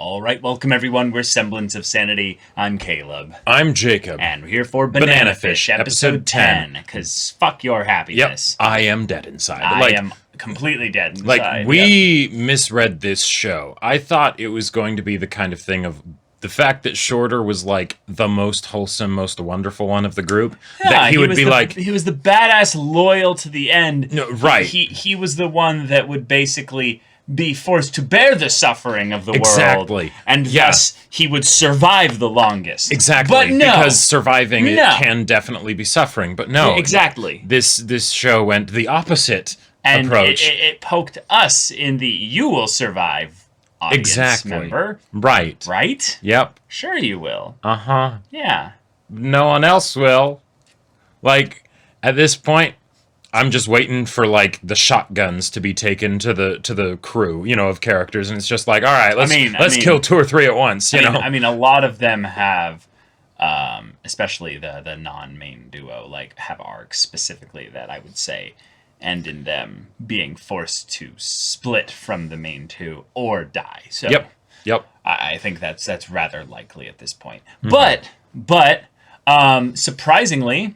All right, welcome everyone. We're Semblance of Sanity. I'm Caleb. I'm Jacob. And we're here for Banana Fish, episode 10. Because fuck your happiness. Yep, I am dead inside. I am completely dead inside. Like, we misread this show. I thought it was going to be the kind of thing of the fact that Shorter was, like, the most wholesome, most wonderful one of the group. Yeah, that he would be like... He was the badass loyal to the end. No, right. He was the one that would basically be forced to bear the suffering of the exactly. world. And thus, he would survive the longest. Exactly. But no. Because surviving it can definitely be suffering. But no. Exactly. This show went the opposite approach. It poked us in the you will survive audience member. Right. Right? Yep. Sure you will. Uh-huh. Yeah. No one else will. Like, at this point, I'm just waiting for, like, the shotguns to be taken to the crew, you know, of characters, and it's just like, all right, let's kill 2 or 3 at once, you know? I mean, a lot of them have, especially the non-main duo, like, have arcs specifically that I would say end in them being forced to split from the main 2 or die. So Yep. I think that's rather likely at this point. Mm-hmm. But surprisingly,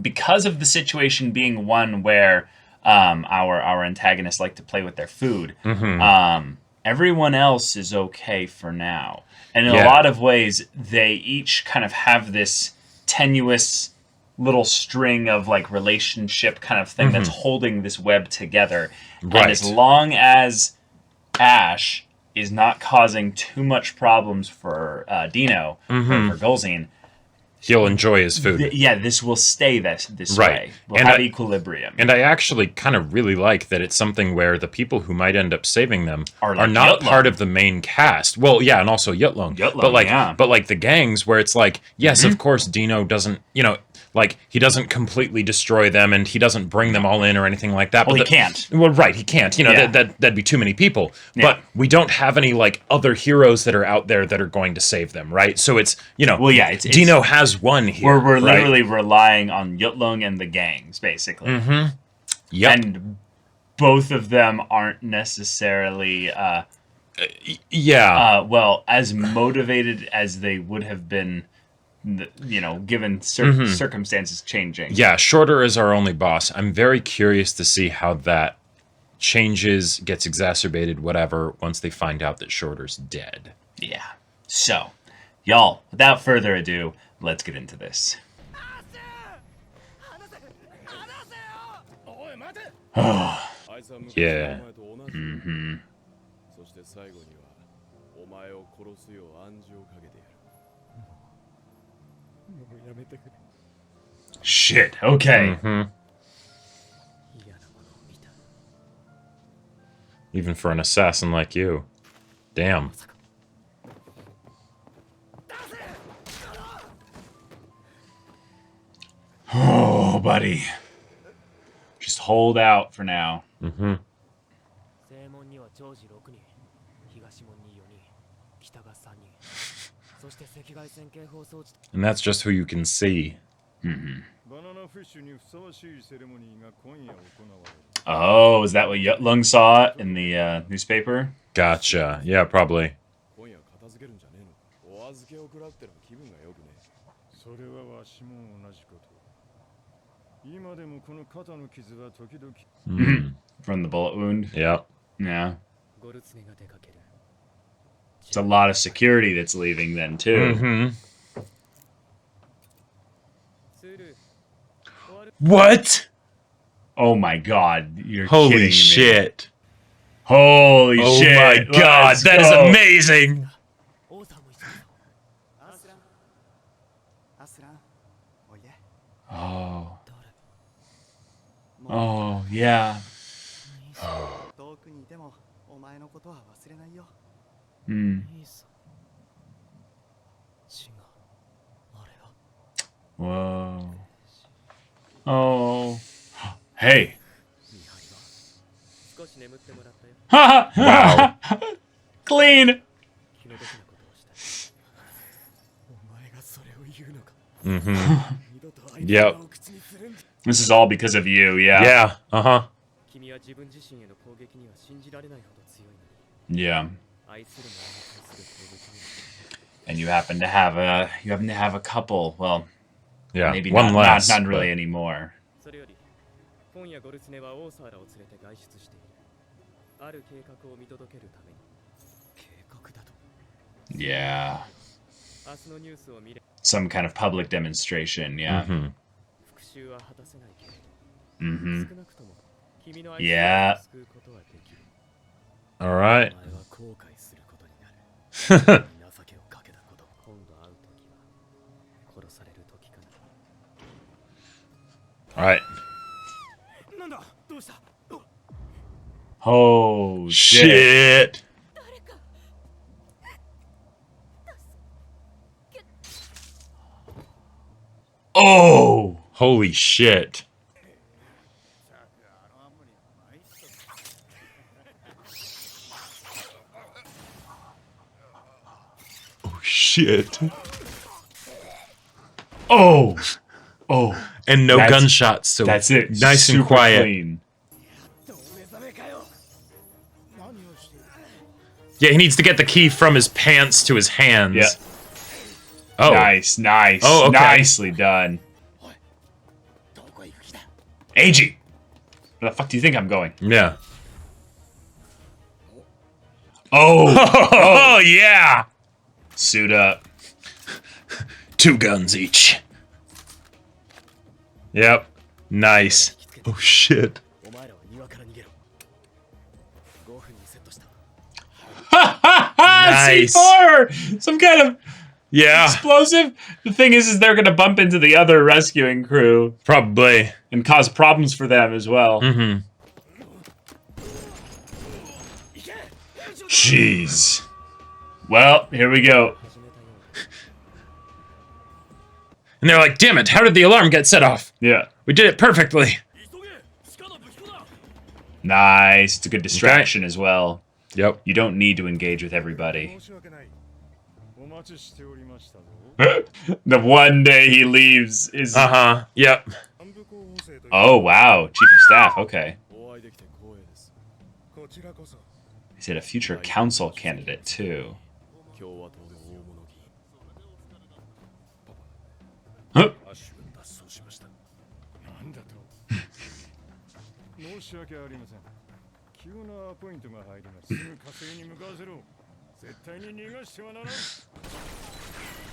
because of the situation being one where our antagonists like to play with their food, everyone else is okay for now. And in a lot of ways, they each kind of have this tenuous little string of like relationship kind of thing that's holding this web together. Right. And as long as Ash is not causing too much problems for Dino, for Golzine, he'll enjoy his food. This will stay this way. We'll have equilibrium. And I actually kind of really like that it's something where the people who might end up saving them are like not part of the main cast. Well, yeah, and also Yutlong. But like the gangs where it's like, yes, of course Dino doesn't, you know, like he doesn't completely destroy them and he doesn't bring them all in or anything like that. Well, he can't. Well, right, he can't. You know, that'd be too many people. Yeah. But we don't have any like other heroes that are out there that are going to save them, right? So it's, you know, Dino has one here. We're literally relying on Yutlong and the gangs, basically. Yep. And both of them aren't necessarily as motivated as they would have been, you know, given circumstances changing. Yeah, Shorter is our only boss. I'm very curious to see how that changes, gets exacerbated, whatever, once they find out that Shorter's dead. Yeah. So, y'all, without further ado, let's get into this. Oh. Yeah. Shit, okay. Even for an assassin like you. Damn. Oh, buddy. Just hold out for now. And that's just who you can see. Oh, is that what Yutlong saw in the newspaper? Gotcha. Yeah, probably. From the bullet wound? Yeah. Yeah. It's a lot of security that's leaving then, too. What? Oh my god, you're Holy kidding shit. Me. Holy shit. Oh my god, that is amazing. Oh. Oh, yeah. Whoa. Oh. Hey. Wow. Clean. Yep. This is all because of you, yeah. Yeah, uh-huh. Yeah. and you happen to have a couple. Well, Yeah, maybe one not, less. not really anymore. Yeah. Some kind of public demonstration, yeah. Mm-hmm. Yeah. All right. All right. Oh, Shit. Oh! Holy shit. Oh shit. Oh! Oh. And no gunshots, so that's it. Nice Super and quiet. Clean. Yeah, he needs to get the key from his pants to his hands. Yeah. Oh. Nice. Oh, okay. Nicely done. AG! Where the fuck do you think I'm going? Yeah. Oh! Oh, yeah! Suit up. 2 guns each. Yep. Nice. Oh, shit. Nice. C4! Some kind of Yeah. explosive? The thing is they're gonna bump into the other rescuing crew. Probably. And cause problems for them as well. Mm-hmm. Jeez. Well, here we go. And they're like, damn it, how did the alarm get set off? Yeah. We did it perfectly. Nice. It's a good distraction as well. Yep. You don't need to engage with everybody. The one day he leaves is... Uh-huh. Yep. Oh, wow. Chief of Staff. Okay. He said a future council candidate, too. Huh?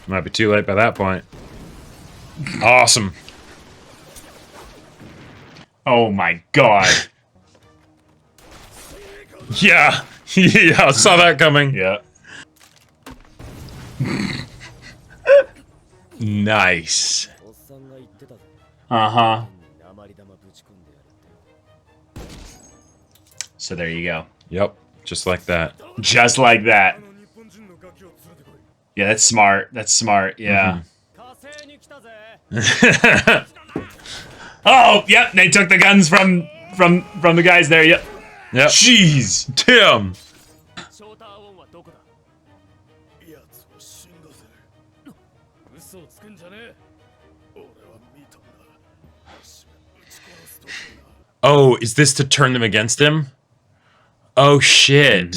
Might be too late by that point. Awesome. Oh my god. Yeah. Yeah, I saw that coming. Yeah. Nice. Uh-huh. So there you go. Yep. Just like that. Just like that. Yeah, that's smart. That's smart. Yeah. Oh, yep. They took the guns from the guys there. Yep. Yep. Jeez. Tim. Oh, is this to turn them against him? Oh shit.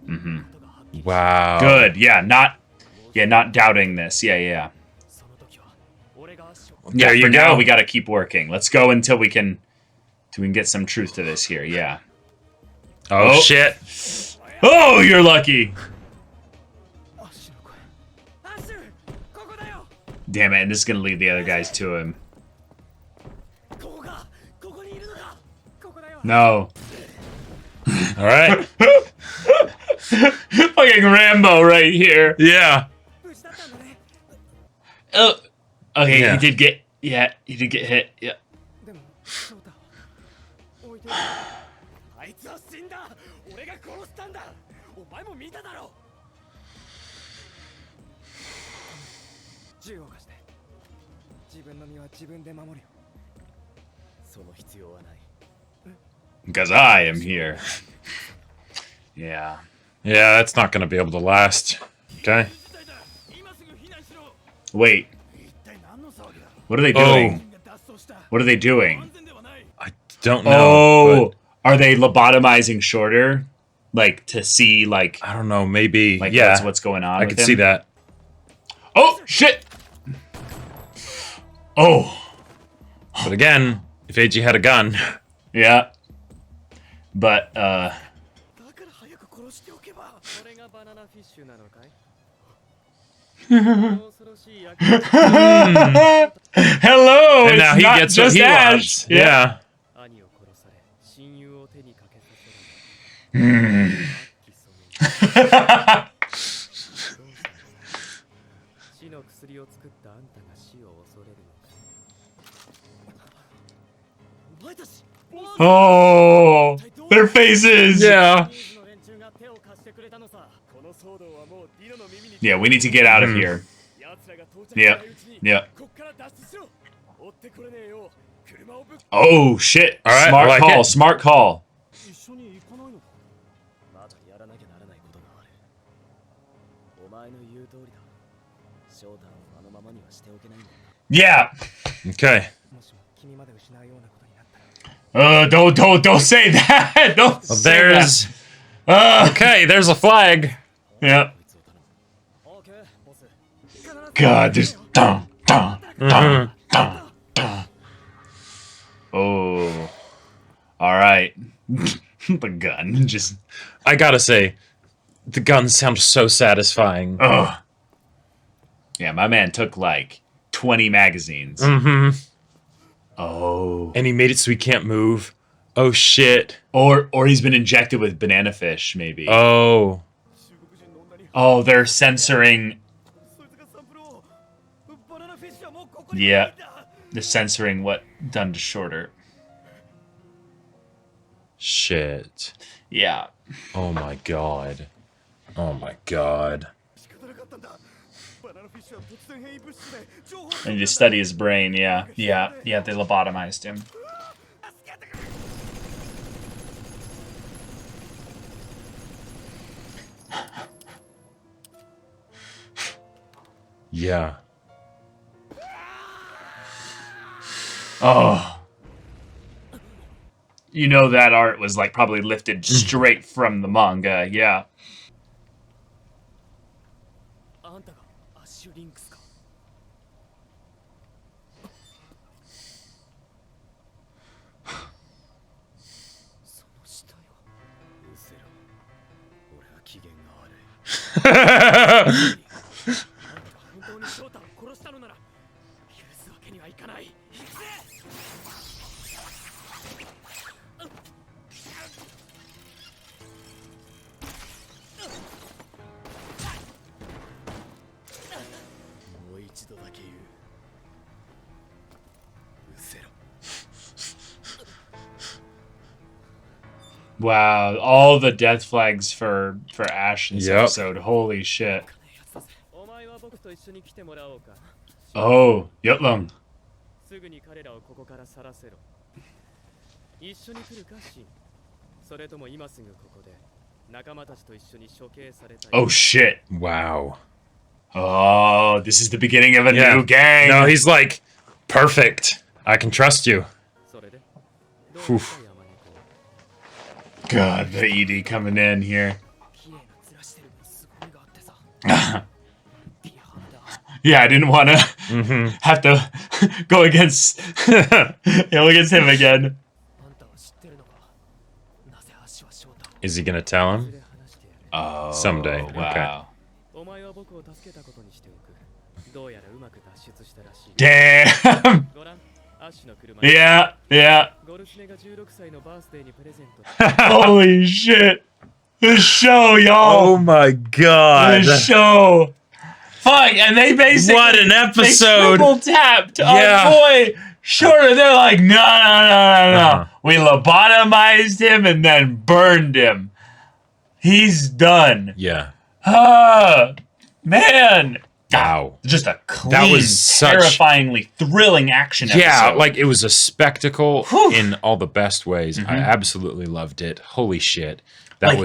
Mm-hmm. Wow. Good. Yeah, not doubting this. Yeah. Yeah, There you for now go. we got to keep working. Let's go until we can get some truth to this here. Yeah. Oh shit. Oh, you're lucky. Damn it, and this is going to lead the other guys to him. No. All right. Fucking Rambo right here. Yeah. Oh. Okay, Yeah. he did get hit. Yeah. Because I am here. Yeah. Yeah, that's not gonna be able to last. Okay. Wait. What are they doing? What are they doing? I don't know. Oh, are they lobotomizing Shorter? like to see like I don't know, maybe like yeah, what's going on. I with could him. see that. Oh shit! Oh, But again, if AG had a gun, yeah. But hello, and it's now he not gets just what he Ash. wants. Yeah. Oh, their faces. Yeah. Yeah, we need to get out of here. Yeah. Yeah. Oh shit! All right, Smart I like call. it. Smart call. Yeah. Okay. Don't say that. Don't. Well, say there's that. okay. There's a flag. Yeah. God, there's dun dun dun dun dun. Oh. All right. The gun just. I gotta say, the guns sound so satisfying. Oh. Yeah, my man took like 20 magazines. Mm-hmm. Oh. And he made it so he can't move. Oh shit. Or he's been injected with banana fish, maybe. Oh. Oh, they're censoring. Yeah. They're censoring what done to Shorter. Shit. Yeah. Oh my god. Oh my god. And just study his brain, yeah. Yeah, yeah, they lobotomized him. Yeah. Oh. You know that art was like probably lifted straight from the manga, yeah. Wow, all the death flags for Ash in this episode. Holy shit. Oh, Yotlung. Oh shit. Wow. Oh, this is the beginning of a new gang. No, he's like, perfect. I can trust you. Oof. God, the ED coming in here. Yeah, I didn't want to have to go against him again. Is he gonna tell him? Oh, Someday. Wow. Okay. Damn. Yeah, yeah. Holy shit. The show, y'all. Oh my god. The show. Fuck, and they basically... What an episode. They triple tapped our boy Shorter. They're like, no. We lobotomized him and then burned him. He's done. Yeah. Man. Wow. Just a clean, That was terrifyingly thrilling action episode. Yeah, like it was a spectacle in all the best ways. I absolutely loved it. Holy shit. That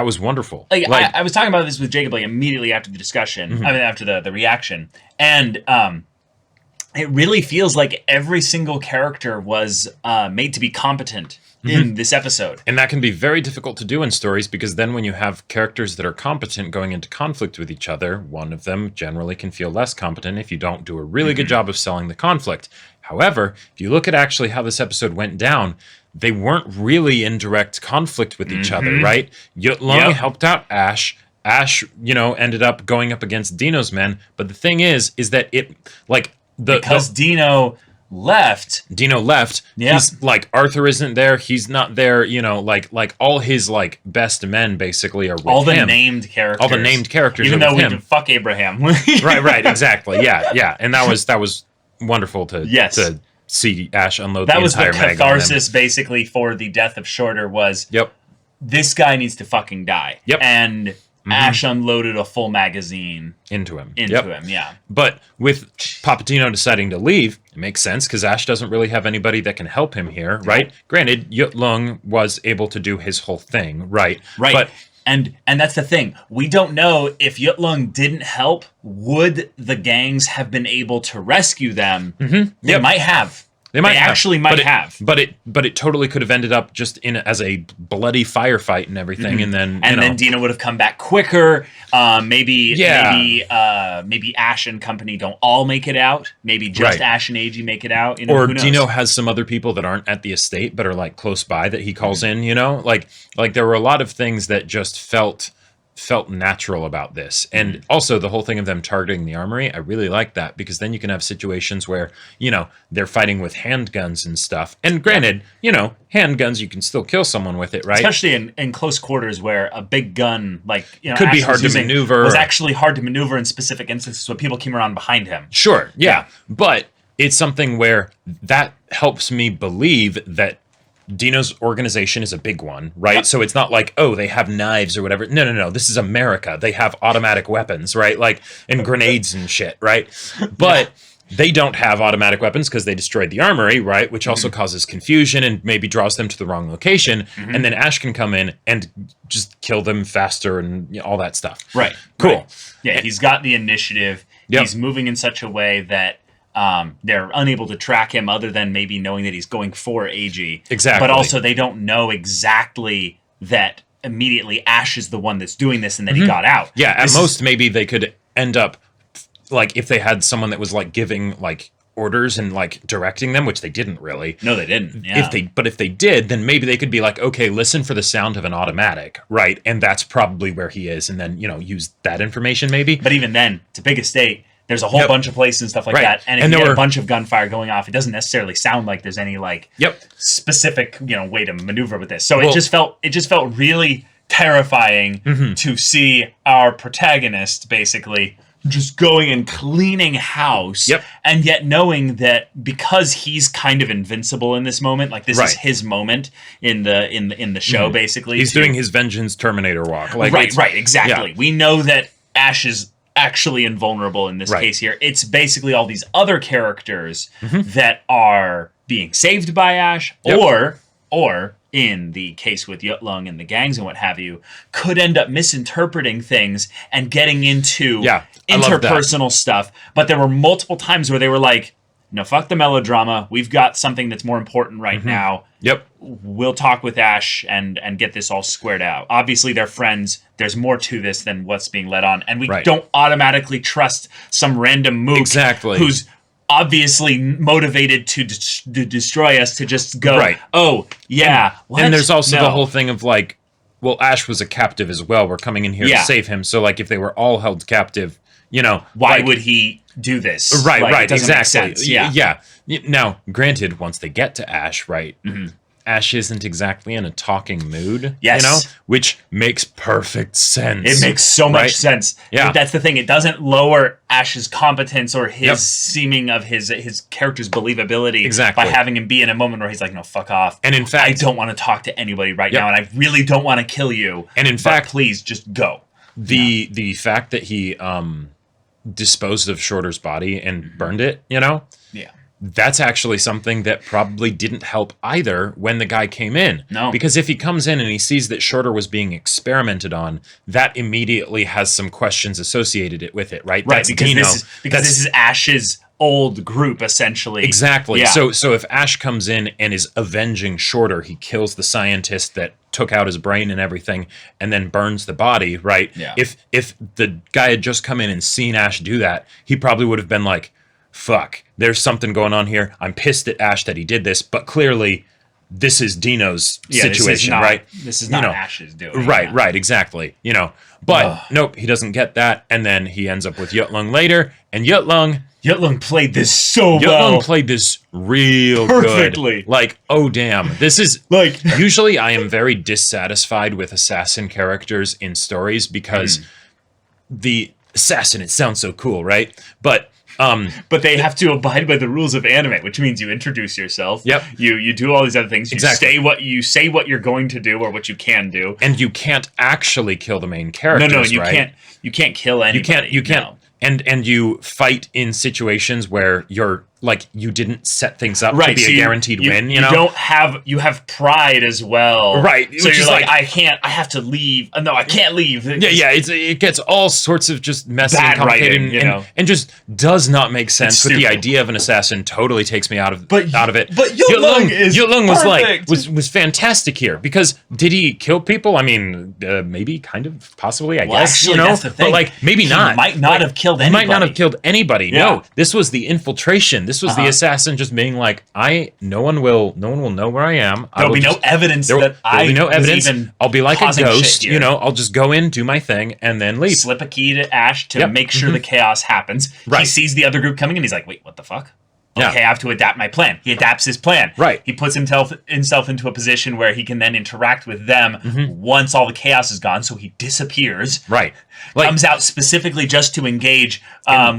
was wonderful. Like I was talking about this with Jacob like immediately after the discussion. I mean after the reaction. And it really feels like every single character was made to be competent in this episode. And that can be very difficult to do in stories, because then when you have characters that are competent going into conflict with each other, one of them generally can feel less competent if you don't do a really good job of selling the conflict. However, if you look at actually how this episode went down, they weren't really in direct conflict with each other, right? Yutlung helped out Ash. Ash, ended up going up against Dino's men. But the thing is that it, like, because Dino left. He's like, Arthur isn't there. He's not there. Like all his like best men basically are with all the him. named characters. Even though we can fuck Abraham. right, exactly. Yeah. And that was wonderful to see Ash unload the entire mag on them. That was the catharsis basically for the death of Shorter was. This guy needs to fucking die. And Ash unloaded a full magazine into him. Yeah. But with Papatino deciding to leave, it makes sense because Ash doesn't really have anybody that can help him here, right? Granted, Yutlung was able to do his whole thing, right? But and that's the thing. We don't know if Yutlung didn't help. Would the gangs have been able to rescue them? They might have. They actually might have. But it totally could have ended up just as a bloody firefight and everything, and then then Dino would have come back quicker. Maybe Ash and company don't all make it out. Maybe just Ash and Ag make it out. Or Dino has some other people that aren't at the estate but are like close by that he calls in. Like there were a lot of things that just felt natural about this. And also the whole thing of them targeting the armory, I really like that, because then you can have situations where, they're fighting with handguns and stuff. And granted, handguns, you can still kill someone with it, right? Especially in close quarters where a big gun, like, could be hard to maneuver. Was actually hard to maneuver in specific instances when people came around behind him. Sure, yeah. But it's something where that helps me believe that Dino's organization is a big one, right? So it's not like, they have knives or whatever. No. This is America. They have automatic weapons, right? Like, and grenades and shit, right? But they don't have automatic weapons because they destroyed the armory, right? Which also causes confusion and maybe draws them to the wrong location. And then Ash can come in and just kill them faster and all that stuff. Right. Cool. Right. Yeah, he's got the initiative. He's moving in such a way that they're unable to track him other than maybe knowing that he's going for AG. Exactly. But also they don't know exactly that immediately Ash is the one that's doing this and that he got out. Yeah, at most maybe they could end up, like, if they had someone that was like giving like orders and like directing them, which they didn't really. No, they didn't. Yeah. If they did, then maybe they could be like, okay, listen for the sound of an automatic, right? And that's probably where he is, and then use that information maybe. But even then, it's a big estate. There's a whole bunch of places and stuff like that. And if you get a bunch of gunfire going off, it doesn't necessarily sound like there's any like specific, way to maneuver with this. So it just felt really terrifying to see our protagonist basically just going and cleaning house. And yet knowing that because he's kind of invincible in this moment, like this is his moment in the show basically. He's doing his vengeance Terminator walk. Like right, exactly. Yeah. We know that Ash is actually invulnerable in this case here. It's basically all these other characters that are being saved by Ash, or in the case with Yutlung and the gangs and what have you, could end up misinterpreting things and getting into interpersonal stuff. But there were multiple times where they were like, no, fuck the melodrama. We've got something that's more important right now. We'll talk with Ash and get this all squared out. Obviously, they're friends. There's more to this than what's being led on. And we don't automatically trust some random mook who's obviously motivated to destroy us to just go, And there's also the whole thing of like, well, Ash was a captive as well. We're coming in here to save him. So like if they were all held captive, why would he do this? Right, exactly. Yeah. Now, granted, once they get to Ash, Ash isn't exactly in a talking mood, which makes perfect sense. It makes so much sense. Yeah. That's the thing. It doesn't lower Ash's competence or his seeming of his character's believability by having him be in a moment where he's like, no, fuck off. And in fact, I don't want to talk to anybody right now, and I really don't want to kill you. And in fact, please just go. The fact that he disposed of Shorter's body and burned it, that's actually something that probably didn't help either when the guy came in. No. Because if he comes in and he sees that Shorter was being experimented on, that immediately has some questions associated with it, right? Right, because this is Ash's old group, essentially. Exactly. Yeah. So if Ash comes in and is avenging Shorter, he kills the scientist that took out his brain and everything, and then burns the body, right? Yeah. If the guy had just come in and seen Ash do that, he probably would have been like, fuck, there's something going on here. I'm pissed at Ash that he did this, but clearly this is Dino's situation, right? This is not Ash's doing. Right, exactly. But nope, he doesn't get that, and then he ends up with Yutlung later, and Yutlung played this so well. Yutlung played this real perfectly. Good. Like, oh damn, this is like. Usually, I am very dissatisfied with assassin characters in stories because the assassin. It sounds so cool, right? But they have to abide by the rules of anime, which means you introduce yourself. Yep. You do all these other things. You say what you're going to do or what you can do. And you can't actually kill the main characters. No, you right? can't. You can't kill anybody. You can't. No. And you fight in situations where you're like you didn't set things up to be so a guaranteed win. You have pride as well. Right. So you're like, I have to leave. No, I can't leave. Yeah. It gets all sorts of just messy and complicated, writing, and just does not make sense. But the idea of an assassin totally takes me out of it. But Yutlung was fantastic here because did he kill people? I mean, maybe, kind of, possibly. I guess actually, that's the thing. But maybe not. He might not have killed anybody. He might not have killed anybody. Yeah. No, this was the infiltration. This was the assassin just being like, no one will know where I am. There'll be no evidence that there'll be no evidence. I'll be like a ghost. I'll just go in, do my thing, and then leave. Slip a key to Ash to make sure the chaos happens. Right. He sees the other group coming and he's like, wait, what the fuck? Okay, Yeah. I have to adapt my plan. He adapts his plan. Right. He puts himself into a position where he can then interact with them once all the chaos is gone, so he disappears. Right. Comes out specifically just to engage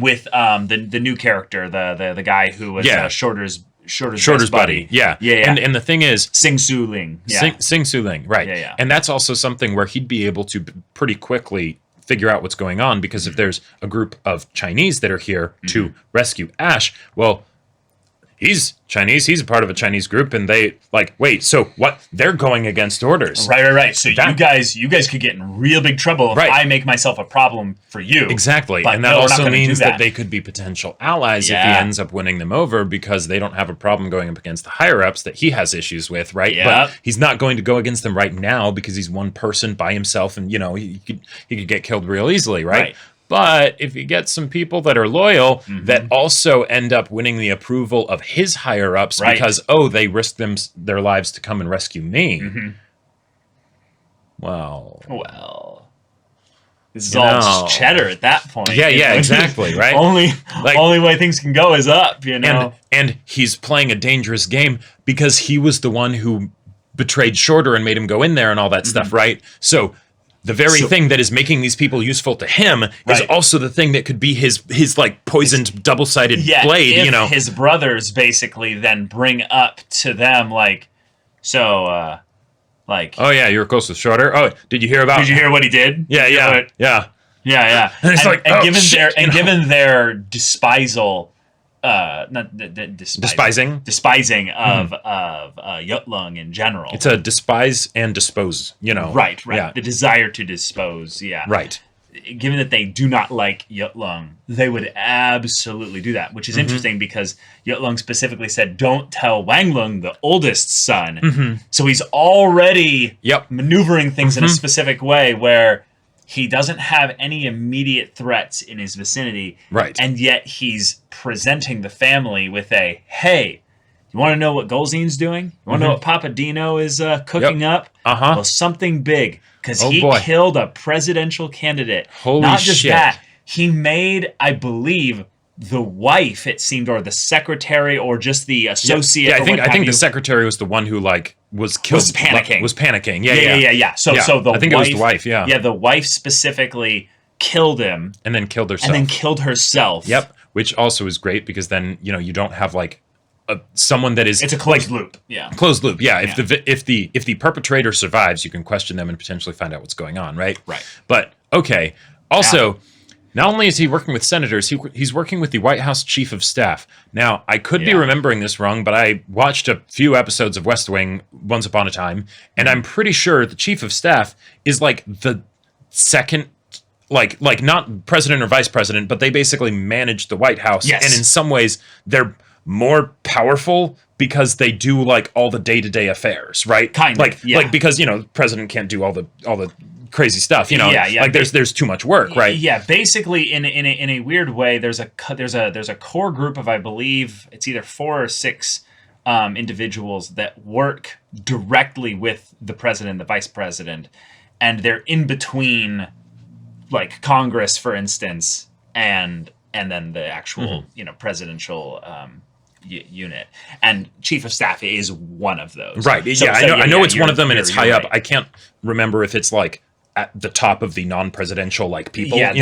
with the new character, the guy who was Shorter's buddy. Yeah. And the thing is, Sing Su Ling. Yeah. Sing Su Ling, right. Yeah. And that's also something where he'd be able to pretty quickly figure out what's going on, because if there's a group of Chinese that are here to rescue Ash, well, he's Chinese, he's a part of a Chinese group, and they wait, so what? They're going against orders. Right. So you guys could get in real big trouble if I make myself a problem for you. Exactly. But and that also means that they could be potential allies if he ends up winning them over, because they don't have a problem going up against the higher ups that he has issues with, right? Yeah. But he's not going to go against them right now because he's one person by himself, and he could get killed real easily, right? But if you get some people that are loyal that also end up winning the approval of his higher ups because they risked their lives to come and rescue me. Well, this is all just cheddar at that point. Yeah, exactly, right? only way things can go is up, And he's playing a dangerous game because he was the one who betrayed Shorter and made him go in there and all that stuff, right? So the very thing that is making these people useful to him is also the thing that could be his poisoned double-sided blade. If his brothers basically then bring up to them oh yeah, you were close with Shorter. Oh, did you hear what he did? Yeah. And it's given their despisal. Despising of Yutlung in general. It's a despise and dispose, Right. Yeah. The desire to dispose, Right. Given that they do not like Yutlung, they would absolutely do that, which is interesting because Yutlung specifically said, don't tell Wanglung, the oldest son. So he's already maneuvering things in a specific way where he doesn't have any immediate threats in his vicinity. Right. And yet he's presenting the family with hey, you want to know what Golzine's doing? You want to know what Papa Dino is cooking up? Well, something big. Because he killed a presidential candidate. Holy Not just shit. that. He made, I believe, the wife, it seemed, or the secretary, or just the associate. I think the secretary was the one who was killed. Was panicking. Yeah. So the I think it was the wife. Yeah. Yeah, the wife specifically killed him and then killed herself. And then killed herself. Yep. Which also is great because then you don't have someone that is. It's a closed loop. Yeah. Closed loop. Yeah. If the perpetrator survives, you can question them and potentially find out what's going on. Right. Right. But okay. Also. Not only is he working with senators, he's working with the White House Chief of Staff. Now, I could be remembering this wrong, but I watched a few episodes of West Wing once upon a time, and I'm pretty sure the Chief of Staff is the second like not president or vice president, but they basically manage the White House. Yes. And in some ways, they're more powerful because they do like all the day-to-day affairs, right? Kind of, like yeah. like because president can't do all the crazy stuff, Yeah. like there's too much work, right? Yeah, basically in a weird way, there's a core group of, I believe it's either 4 or 6 individuals that work directly with the president, the vice president, and they're in between, like Congress, for instance, and then the actual presidential unit, and chief of staff is one of those. Right. So, I know it's one of them, and it's high up. Right. I can't remember if it's like at the top of the non-presidential like people. Yeah,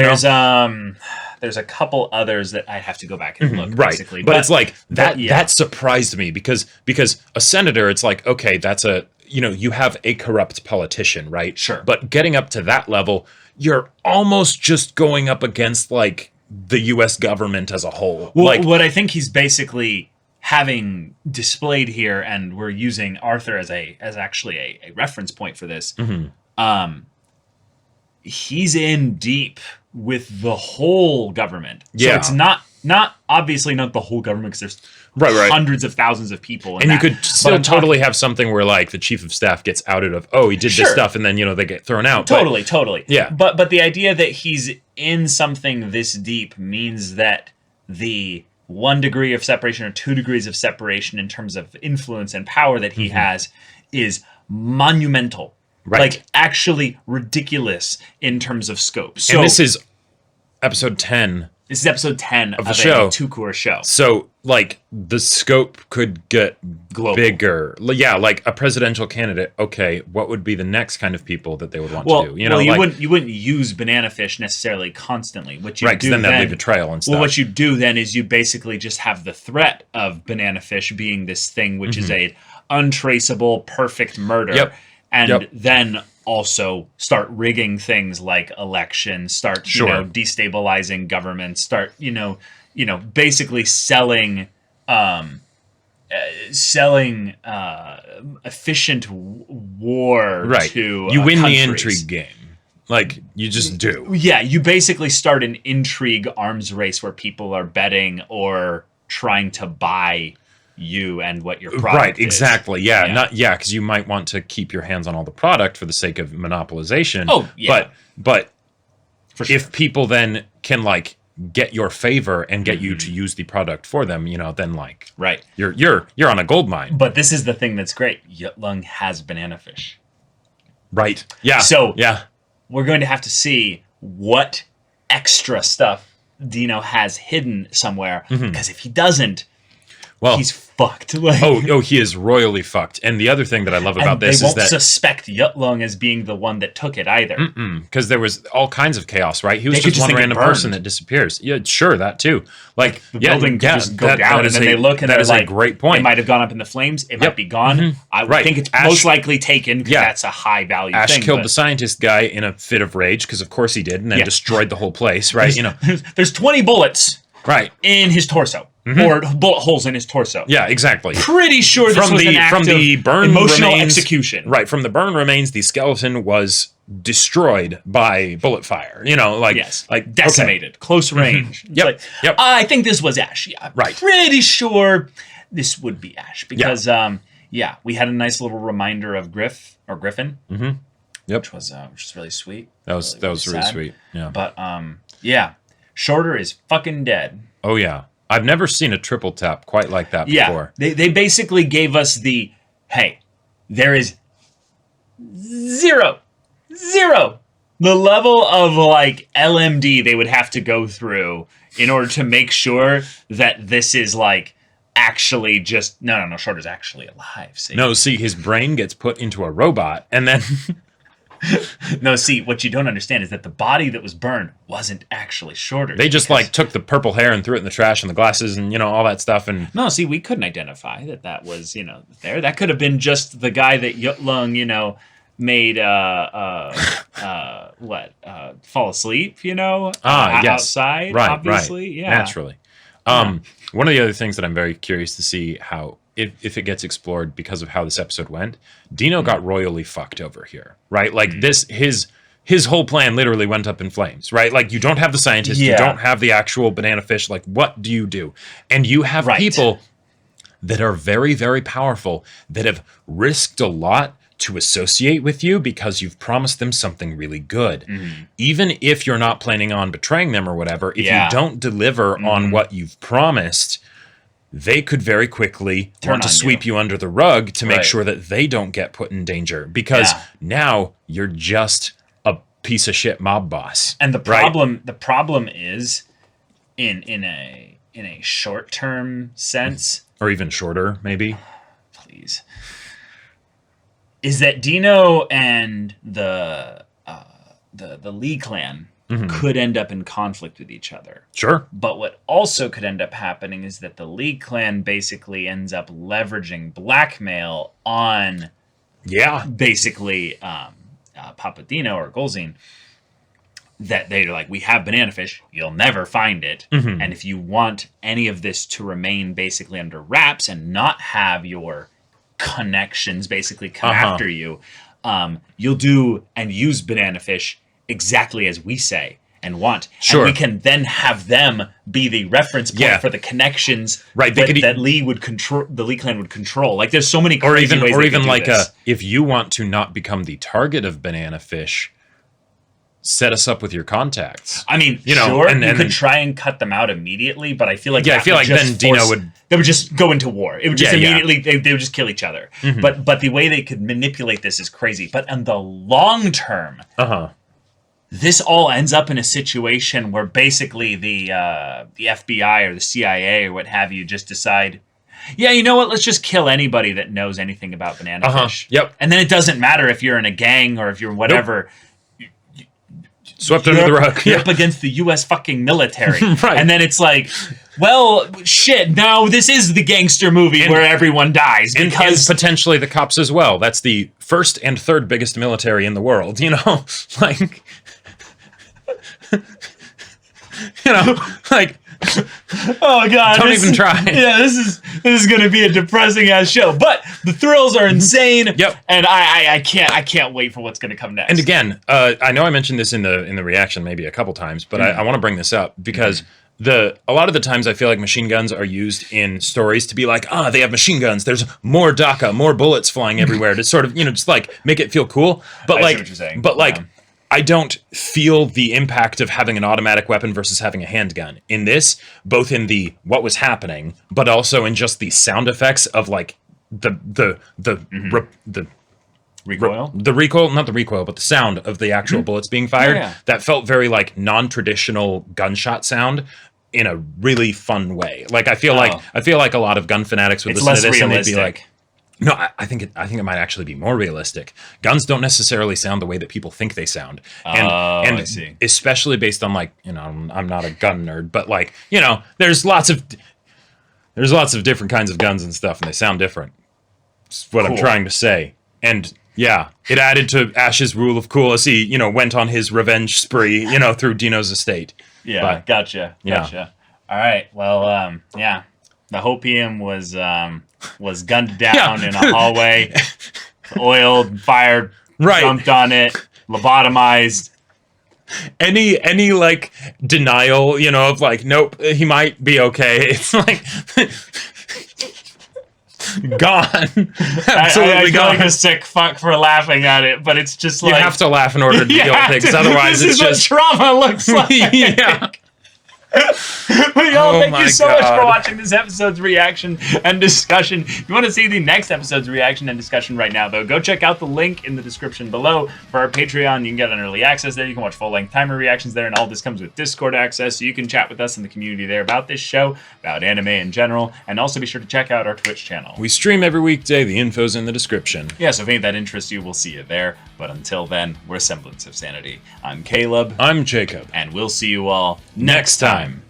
there's a couple others that I'd have to go back and look. Right. Basically, but it's like that. yeah. That surprised me because a senator, it's like, okay, that's a you have a corrupt politician, right? Sure. But getting up to that level, you're almost just going up against like the U.S. government as a whole. Well, like what I think he's basically having displayed here, and we're using Arthur as actually a reference point for this. He's in deep with the whole government. So it's not obviously not the whole government, because there's hundreds of thousands of people. And you could still totally have something where like the chief of staff gets outed of, he did this stuff, and then they get thrown out. Totally. Yeah. But the idea that he's in something this deep means that the 1 degree of separation or 2 degrees of separation in terms of influence and power that he has is monumental. Right. Like actually ridiculous in terms of scope. So and this is episode 10. This is episode 10 of the show. A two-cour show. So, like, the scope could get Global. bigger. Yeah, like a presidential candidate. Okay, what would be the next kind of people that they would want to do? You wouldn't use banana fish necessarily constantly. What you right, because then that'd leave a trail and stuff. Well, what you do then is you basically just have the threat of banana fish being this thing, which is a untraceable, perfect murder. Yep. And then also start rigging things like elections, start destabilizing governments, start basically selling efficient war to you win countries. the intrigue game. Like you just do. Yeah, you basically start an intrigue arms race where people are betting or trying to buy you and what your product is. Exactly. Yeah, because you might want to keep your hands on all the product for the sake of monopolization. Oh, yeah. But for sure. If people then can like get your favor and get you to use the product for them, then like you're on a gold mine. But this is the thing that's great. Yutlung has banana fish. Right. Yeah. So yeah, we're going to have to see what extra stuff Dino has hidden somewhere, because if he doesn't, he's fucked. Like, he is royally fucked. And the other thing that I love about this is that they won't suspect Yutlung as being the one that took it either. Because there was all kinds of chaos, right? He was just one random person that disappears. Yeah, sure, that too. Like the building could just go down, and then they look, and that they're is like, a great point. It might have gone up in the flames. It might be gone. I would think it's most likely taken, because that's a high value thing. Ash killed the scientist guy in a fit of rage, because of course he did, and then destroyed the whole place, right? There's 20 bullets in his torso. Or bullet holes in his torso. Yeah, exactly. Pretty sure this was an act of emotional execution. Right, from the burn remains, the skeleton was destroyed by bullet fire. Like decimated, close range. Yep. I think this was Ash. Yeah, right. Pretty sure this would be Ash, because we had a nice little reminder of Griffin. Which was really sweet. That was really sweet. Yeah. But Shorter is fucking dead. Oh yeah. I've never seen a triple tap quite like that before. They basically gave us the, hey, there is zero, the level of like LMD they would have to go through in order to make sure that this is like actually just, no, Shorter's actually alive. See? No, see, his brain gets put into a robot, and then... No, see, what you don't understand is that the body that was burned wasn't actually Shorter. They just like took the purple hair and threw it in the trash and the glasses and all that stuff. And no, see, we couldn't identify that was there. That could have been just the guy that Yutlung made fall asleep outside, right, obviously, naturally. One of the other things that I'm very curious to see how if it gets explored because of how this episode went, Dino got royally fucked over here, right? Like his his whole plan literally went up in flames, right? Like, you don't have the scientist, you don't have the actual banana fish. Like, what do you do? And you have people that are very, very powerful that have risked a lot to associate with you because you've promised them something really good. Even if you're not planning on betraying them or whatever, if you don't deliver on what you've promised, they could very quickly want to sweep you under the rug to make sure that they don't get put in danger, because now you're just a piece of shit mob boss. And the problem is in a short-term sense, or even shorter, maybe. Please. Is that Dino and the Lee clan could end up in conflict with each other. Sure. But what also could end up happening is that the Lee clan basically ends up leveraging blackmail on basically Papa Dino or Golzine, that they're like, we have banana fish, you'll never find it. And if you want any of this to remain basically under wraps and not have your connections basically come after you, you'll do and use banana fish exactly as we say and want. Sure. And we can then have them be the reference point for the connections that Lee would control, the Lee clan would control. Like, there's so many crazy ways or even do like this. If you want to not become the target of banana fish, set us up with your contacts. I mean, you could try and cut them out immediately, but I feel like then Dino would, they would just go into war. It would just immediately they would just kill each other. But the way they could manipulate this is crazy. But in the long term, this all ends up in a situation where basically the FBI or the CIA or what have you just decide, yeah, you know what? Let's just kill anybody that knows anything about banana fish. Yep. And then it doesn't matter if you're in a gang or if you're whatever. Nope. Swept under the rug. You're up against the U.S. fucking military. And then it's like, well, shit, now this is the gangster movie where everyone dies. And potentially the cops as well. That's the first and third biggest military in the world, you know? Like... you know, like... Oh god! Don't even try. Yeah, this is going to be a depressing ass show, but the thrills are insane. Yep. And I can't wait for what's going to come next. And again, I know I mentioned this in the reaction maybe a couple times, but I want to bring this up because a lot of the times I feel like machine guns are used in stories to be like, they have machine guns. There's more DACA, more bullets flying everywhere to sort of, just like make it feel cool. But I see what you're saying. But like. I don't feel the impact of having an automatic weapon versus having a handgun in this, both in the what was happening, but also in just the sound effects of like the recoil, not the recoil, but the sound of the actual bullets being fired. That felt very like non-traditional gunshot sound in a really fun way. Like I feel like a lot of gun fanatics would listen to this and they'd be like, no, I think it might actually be more realistic. Guns don't necessarily sound the way that people think they sound, and I see. Especially based on like I'm not a gun nerd, but like there's lots of different kinds of guns and stuff, and they sound different. That's what I'm trying to say, and yeah, it added to Ash's rule of cool as he went on his revenge spree through Dino's estate. Yeah, but, gotcha. All right, well, yeah, the Hopium was gunned down in a hallway, oiled, fired, jumped on it, lobotomized. Any like denial, of like, nope, he might be okay. It's like gone. Absolutely I feel like a sick fuck for laughing at it, but it's just like you have to laugh in order to deal with it, because otherwise it's just what trauma looks like. Yeah. But y'all, thank you so much for watching this episode's reaction and discussion. If you want to see the next episode's reaction and discussion right now, though, go check out the link in the description below for our Patreon. You can get an early access there. You can watch full-length timer reactions there, and all this comes with Discord access, so you can chat with us in the community there about this show, about anime in general, and also be sure to check out our Twitch channel. We stream every weekday. The info's in the description. Yeah, so if any of that interests you, we'll see you there. But until then, we're Semblance of Sanity. I'm Caleb. I'm Jacob. And we'll see you all next time.